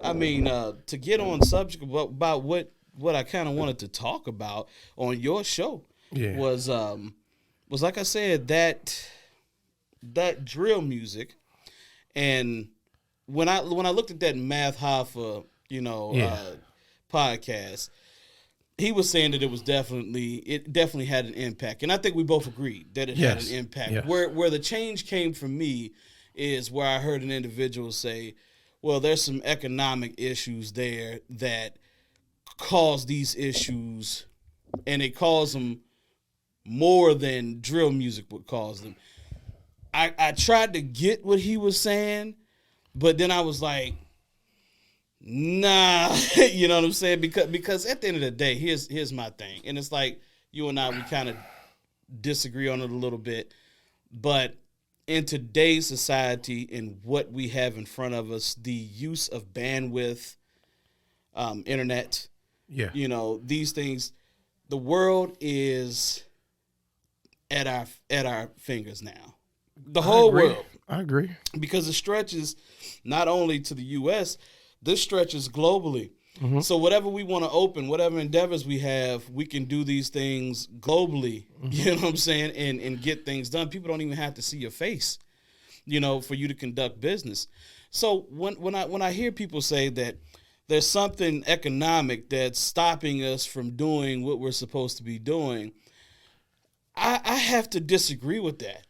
I mean, to get on subject about what I kind of wanted to talk about on your show was like I said, that drill music. And when I looked at that Math Hoffa, podcast, he was saying that it definitely had an impact. And I think we both agreed that it had an impact. Yeah. Where the change came from me is where I heard an individual say, well, there's some economic issues there that cause these issues, and it caused them more than drill music would cause them. I tried to get what he was saying, but then I was like, nah, you know what I'm saying? Because at the end of the day, here's my thing. And it's like you and I, we kind of disagree on it a little bit. But in today's society and what we have in front of us, the use of bandwidth, internet, these things, the world is at our fingers now. The whole world. I agree. Because it stretches not only to the U.S., this stretches globally. Mm-hmm. So whatever we want to open, whatever endeavors we have, we can do these things globally, you know what I'm saying, and get things done. People don't even have to see your face, for you to conduct business. So when I hear people say that there's something economic that's stopping us from doing what we're supposed to be doing, I have to disagree with that.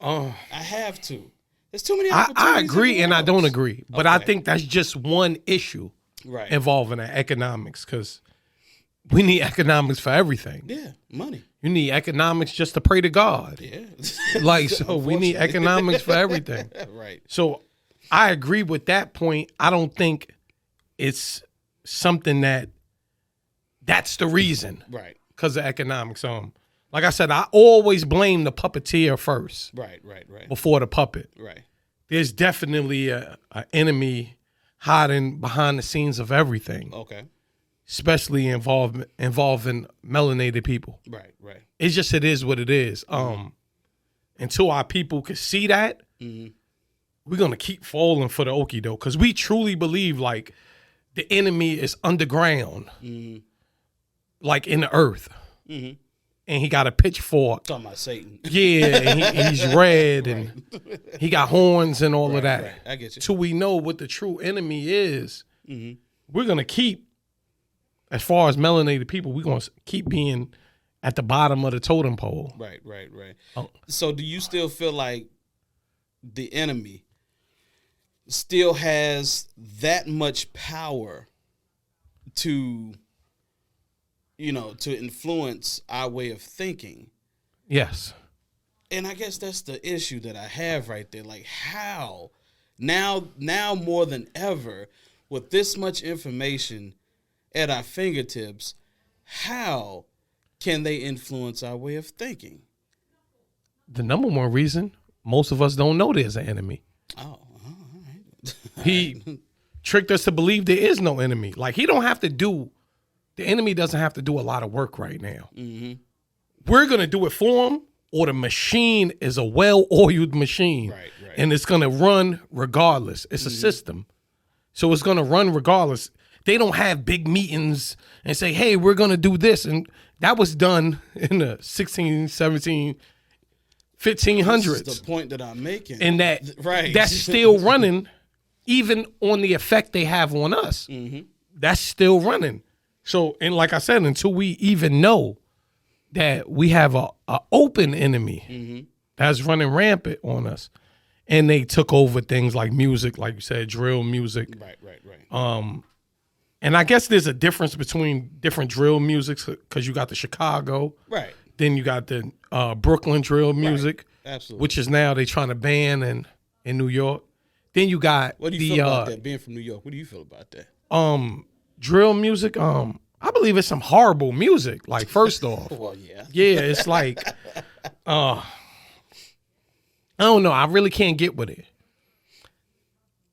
I have to. There's too many opportunities. I agree and I don't agree. But I think that's just one issue involving economics, because we need economics for everything. Yeah, money. You need economics just to pray to God. Yeah. So we need economics for everything. Right. So I agree with that point. I don't think it's something that's the reason. Right. Because of economics. Like I said, I always blame the puppeteer first. Right. Before the puppet. Right. There's definitely an enemy hiding behind the scenes of everything. Okay. Especially involving melanated people. Right. It is what it is. Until our people can see that, we're going to keep falling for the okie doke, because we truly believe like the enemy is underground, like in the earth. Mm-hmm. And he got a pitchfork. Talking about Satan. Yeah, and he's red, and he got horns and all of that. Right. I get you. Till we know what the true enemy is, we're going to keep, as far as melanated people, we're going to keep being at the bottom of the totem pole. Right. So do you still feel like the enemy still has that much power to influence our way of thinking? Yes. And I guess that's the issue that I have right there. Like, how now more than ever, with this much information at our fingertips, how can they influence our way of thinking? The number one reason, most of us don't know there's an enemy. Oh, all right. He tricked us to believe there is no enemy. Like, the enemy doesn't have to do a lot of work right now. Mm-hmm. We're going to do it for him, or the machine is a well-oiled machine. Right. And it's going to run regardless. It's a system. So it's going to run regardless. They don't have big meetings and say, hey, we're going to do this. And that was done in the 16, 17, 1500s. This is the point that I'm making. And that's still running, even on the effect they have on us. Mm-hmm. That's still running. So, and like I said, until we even know that we have a open enemy that's running rampant on us, and they took over things like music, like you said, drill music. Right. And I guess there's a difference between different drill musics, because you got the Chicago. Right. Then you got the Brooklyn drill music. Right. Absolutely. Which is now they trying to ban in New York. Then you got what do you feel about that? Being from New York, what do you feel about that? Drill music, I believe it's some horrible music. Like, first off. Well, yeah. Yeah, it's like, I don't know. I really can't get with it.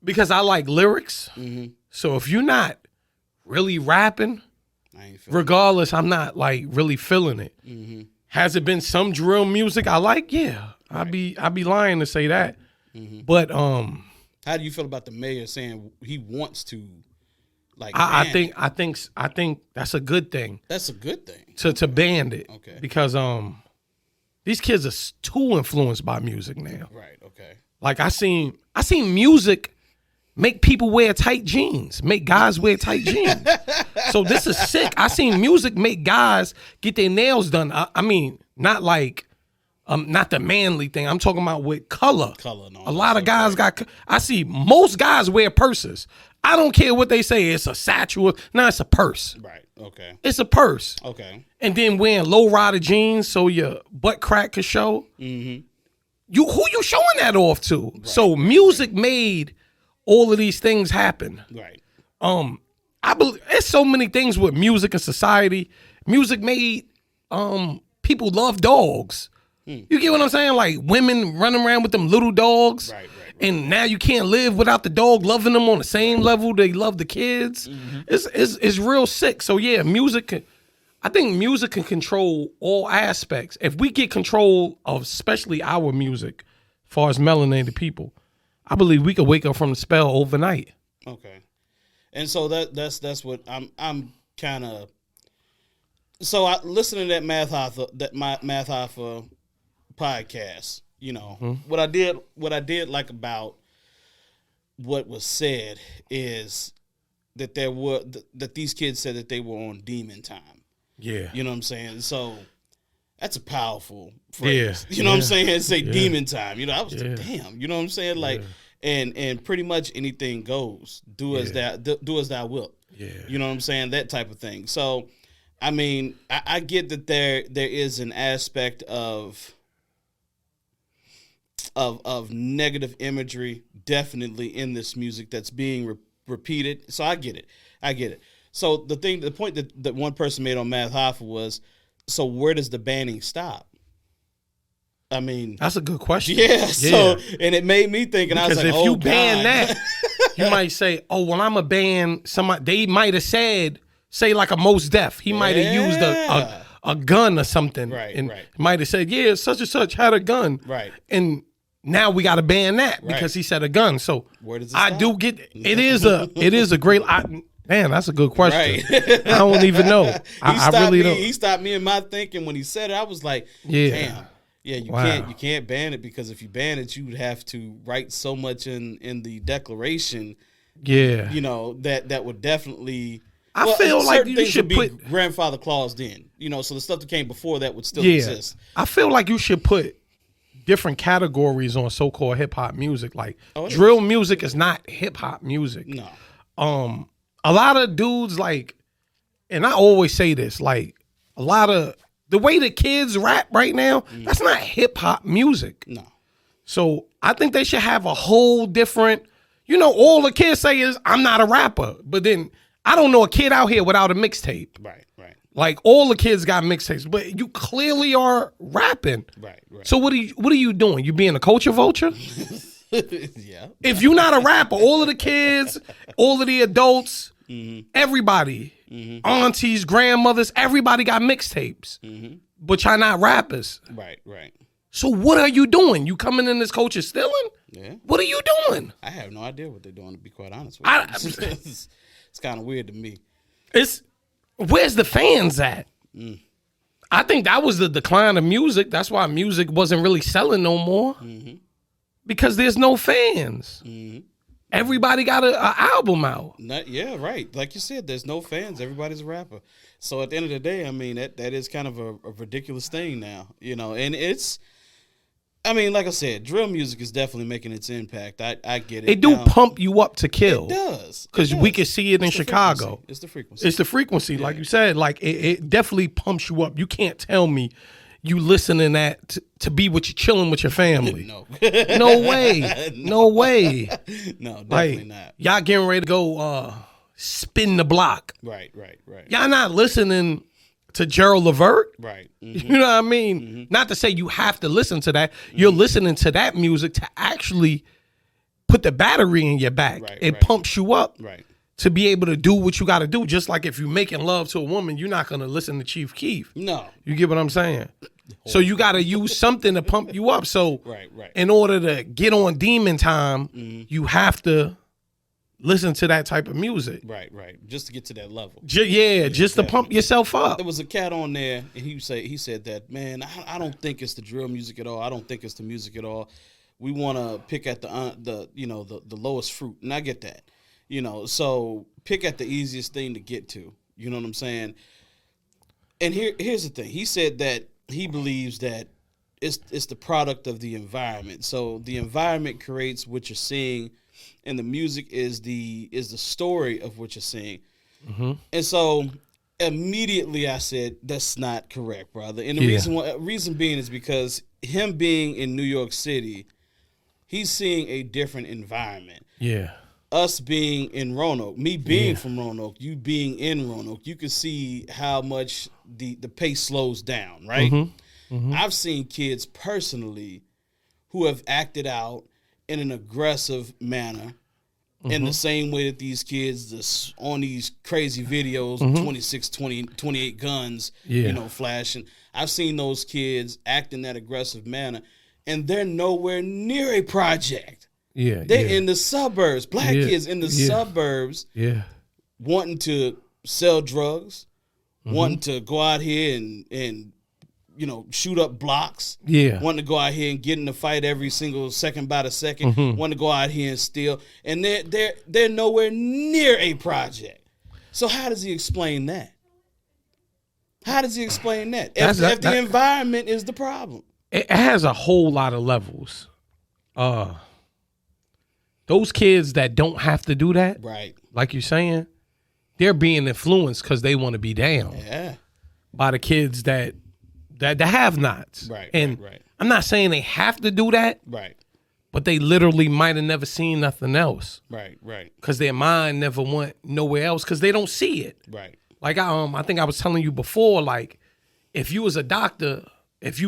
Because I like lyrics. Mm-hmm. So if you're not really rapping, regardless, I'm not like really feeling it. Mm-hmm. Has it been some drill music I like? Yeah. Right. I'd be lying to say that. Mm-hmm. But how How do you feel about the mayor saying he wants to, like, I ban think that's a good thing. That's a good thing. To ban it. Okay. Because these kids are too influenced by music now. Right. Okay. Like I seen music make people wear tight jeans, make guys wear tight jeans. So this is sick. I seen music make guys get their nails done. I mean, not like not the manly thing. I'm talking about with color. A lot of guys I see most guys wear purses. I don't care what they say. It's a satchel. No, it's a purse. Right. Okay. It's a purse. Okay. And then wearing low rider jeans so your butt crack could show. Mm-hmm. Who you showing that off to? Right. So music made all of these things happen. Right. I believe there's so many things with music and society. Music made people love dogs. You get what I'm saying? Like women running around with them little dogs. Right. And now you can't live without the dog loving them on the same level they love the kids. Mm-hmm. It's real sick. So yeah, I think music can control all aspects. If we get control of especially our music, as far as melanated people, I believe we could wake up from the spell overnight. Okay. And so that's what I'm kind of. So I listening to that Math Hoffa podcast. You know, what I did like about what was said is that that these kids said that they were on demon time. Yeah. You know what I'm saying? So that's a powerful phrase. Yeah. You know what I'm saying? Say demon time. You know, I was like, damn. You know what I'm saying? Like, and pretty much anything goes. Do as thou wilt. Yeah. You know what I'm saying? That type of thing. So, I mean, I get that there is an aspect of negative imagery definitely in this music that's being repeated. So I get it. So the point that one person made on Math Hoffa was, so where does the banning stop? I mean, that's a good question. Yeah. So, and it made me think, and because I was like, if you ban that, you might say, oh, well, I'm a ban somebody. They might have say like a Mos Def. He might have used a gun or something. Right. And might have said, yeah, such and such had a gun. Right. And now we got to ban that because he said a gun. So where does it I stop? do get it is a great. Man, that's a good question. Right. I don't even know. I really don't. He stopped me in my thinking when he said it. I was like, damn. Yeah, you can't ban it, because if you ban it, you would have to write so much in the declaration. Yeah. You know, that would definitely I feel like you should put grandfather claused in. You know, so the stuff that came before that would still exist. I feel like you should put different categories on so-called hip-hop music. Like drill music is not hip-hop music. No. A lot of dudes, like, and I always say this, like, a lot of the way the kids rap right now, that's not hip-hop music. No. So I think they should have a whole different, all the kids say is, I'm not a rapper. But then I don't know a kid out here without a mixtape. Right. Like, all the kids got mixtapes, but you clearly are rapping. Right. So what are you doing? You being a culture vulture? Yeah. If you're not a rapper, all of the kids, all of the adults, everybody, aunties, grandmothers, everybody got mixtapes. But y'all not rappers. Right. So what are you doing? You coming in this culture stealing? Yeah. What are you doing? I have no idea what they're doing, to be quite honest with you. It's kind of weird to me. Where's the fans at? I think that was the decline of music. That's why music wasn't really selling no more. Because there's no fans. Everybody got an album out. Yeah, right. Like you said, there's no fans. Everybody's a rapper. So at the end of the day, I mean, that is kind of a ridiculous thing now, and it's, I mean, like I said, drill music is definitely making its impact. I get it. It do pump you up to kill. It does. Because we can see it in Chicago. It's the frequency. It's the frequency, like you said. Like, it definitely pumps you up. You can't tell me you listening that to be with you, chilling with your family. No. No way. No way. No, definitely not. Y'all getting ready to go spin the block. Right. Y'all not listening to Gerald Levert. Right. You know what I mean? Not to say you have to listen to that. You're listening to that music to actually put the battery in your back. It pumps you up. Right. To be able to do what you got to do. Just like if you're making love to a woman, you're not going to listen to Chief Keef. No. You get what I'm saying? So you got to use something to pump you up. So right. in order to get on demon time, you have to listen to that type of music. Right. Just to get to that level. Just to pump yourself up. There was a cat on there, and he said that, man, I don't think it's the drill music at all. I don't think it's the music at all. We want to pick at the lowest fruit, and I get that. So pick at the easiest thing to get to. You know what I'm saying? And here's the thing. He said that he believes that it's the product of the environment. So the environment creates what you're seeing, and the music is the story of what you're seeing. Mm-hmm. And so immediately I said, that's not correct, brother. And the reason being is because him being in New York City, he's seeing a different environment. Yeah. Us being in Roanoke, me being from Roanoke, you being in Roanoke, you can see how much the pace slows down, right? Mm-hmm. Mm-hmm. I've seen kids personally who have acted out in an aggressive manner in the same way that these kids on these crazy videos, 26, 20, 28 guns, flashing. I've seen those kids act in that aggressive manner, and they're nowhere near a project. Yeah, they're in the suburbs. Black kids in the suburbs, wanting to sell drugs, wanting to go out here and shoot up blocks. Yeah, wanting to go out here and get in a fight every single second by the second. Wanting to go out here and steal, and they're nowhere near a project. So how does he explain that? If the environment is the problem, it has a whole lot of levels. Those kids that don't have to do that, right? Like you're saying, they're being influenced because they want to be down by the kids that have-nots. Right. And I'm not saying they have to do that. Right. But they literally might have never seen nothing else. Right. Because their mind never went nowhere else because they don't see it. Right. Like I think I was telling you before, like if you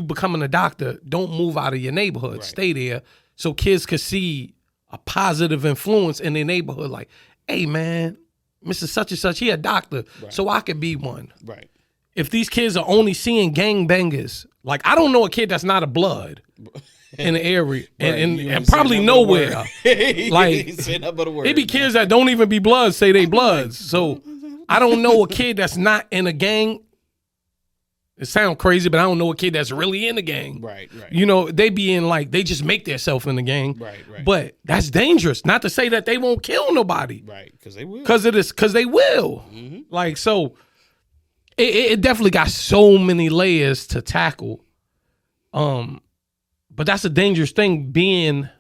becoming a doctor, don't move out of your neighborhood. Right. Stay there so kids could see a positive influence in their neighborhood. Like, hey man, Mr. Such and Such, he a doctor, so I could be one. Right. If these kids are only seeing gangbangers, like I don't know a kid that's not a blood in the area, and probably nowhere. Like it be kids that don't even be bloods say they bloods. So I don't know a kid that's not in a gang. It sounds crazy, but I don't know a kid that's really in the gang. Right. They be in they just make themselves in the gang. Right. But that's dangerous. Not to say that they won't kill nobody. Right, because they will. Because they will. Mm-hmm. So it definitely got so many layers to tackle. But that's a dangerous thing being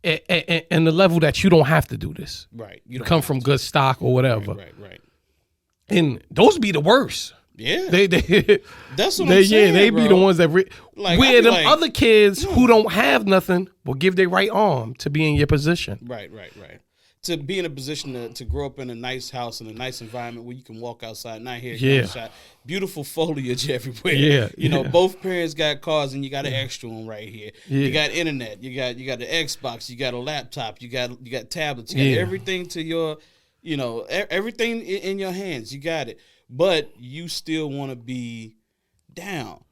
in the level that you don't have to do this. Right. You come from good stock or whatever. Right. And those be the worst. Yeah, that's what I'm saying. Yeah, they be the ones that where them other kids who don't have nothing will give their right arm to be in your position. Right. To be in a position to grow up in a nice house in a nice environment where you can walk outside, not hear gunshot, beautiful foliage everywhere. Yeah, both parents got cars and you got an extra one right here. Yeah. You got internet, you got the Xbox, you got a laptop, you got tablets, you got everything to your, everything in your hands. You got it. But you still want to be down.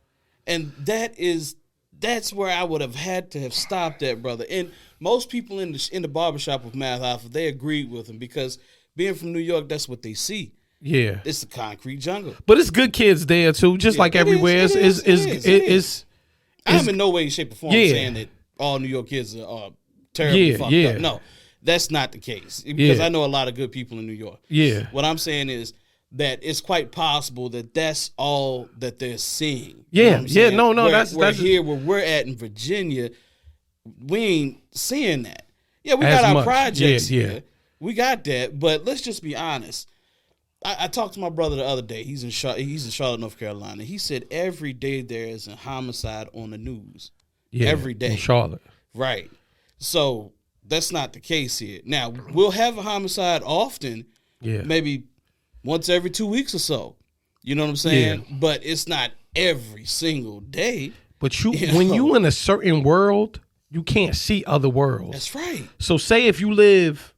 And that's where I would have had to have stopped that, brother. And most people in the barbershop with Math Alpha, they agreed with him because being from New York, that's what they see. Yeah. It's the concrete jungle. But it's good kids there too, just like everywhere. I'm in no way, shape, or form saying that all New York kids are terribly fucked up. No, that's not the case. Because I know a lot of good people in New York. Yeah. What I'm saying is that it's quite possible that that's all that they're seeing. Yeah, that's here where we're at in Virginia, we ain't seeing that. Yeah, we got our projects here. We got that, but let's just be honest. I talked to my brother the other day. He's in Charlotte, North Carolina. He said every day there is a homicide on the news. Yeah, every day. In Charlotte. Right. So that's not the case here. Now, we'll have a homicide often. Yeah. Maybe once every 2 weeks or so. You know what I'm saying? Yeah. But it's not every single day. But when you in a certain world, you can't see other worlds. That's right. So say if you live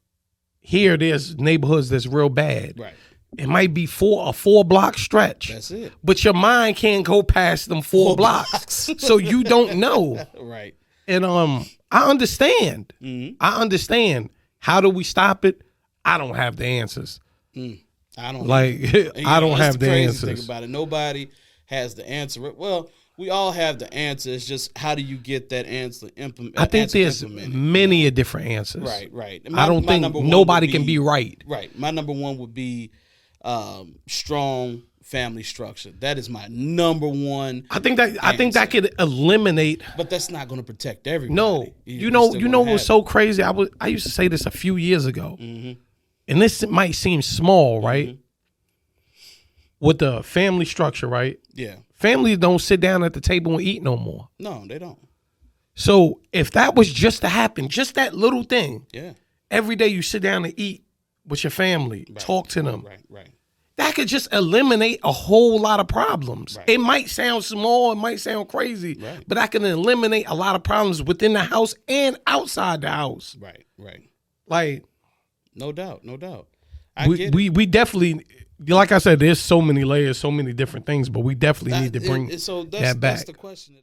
here, there's neighborhoods that's real bad. Right. It might be a 4-block stretch. That's it. But your mind can't go past them 4 blocks. So you don't know. Right. And I understand. I understand. How do we stop it? I don't have the answers. I don't I don't have the answers. Thing about it. Nobody has the answer. Well, we all have the answer. It's just how do you get that answer implemented? I think there's many different answers. Right. I don't think nobody can be right. Right. My number one would be strong family structure. That is my number one. I think that could eliminate. But that's not going to protect everybody. No, you know what's so crazy? I used to say this a few years ago, and this might seem small, right? With the family structure, right? Yeah. Families don't sit down at the table and eat no more. No, they don't. So if that was just to happen, just that little thing, every day you sit down and eat with your family, talk to them. Right. That could just eliminate a whole lot of problems. Right. It might sound small, it might sound crazy, but that can eliminate a lot of problems within the house and outside the house. Right. Like, no doubt. We definitely, like I said, there's so many layers, so many different things, but we definitely need to bring that back. That's the question that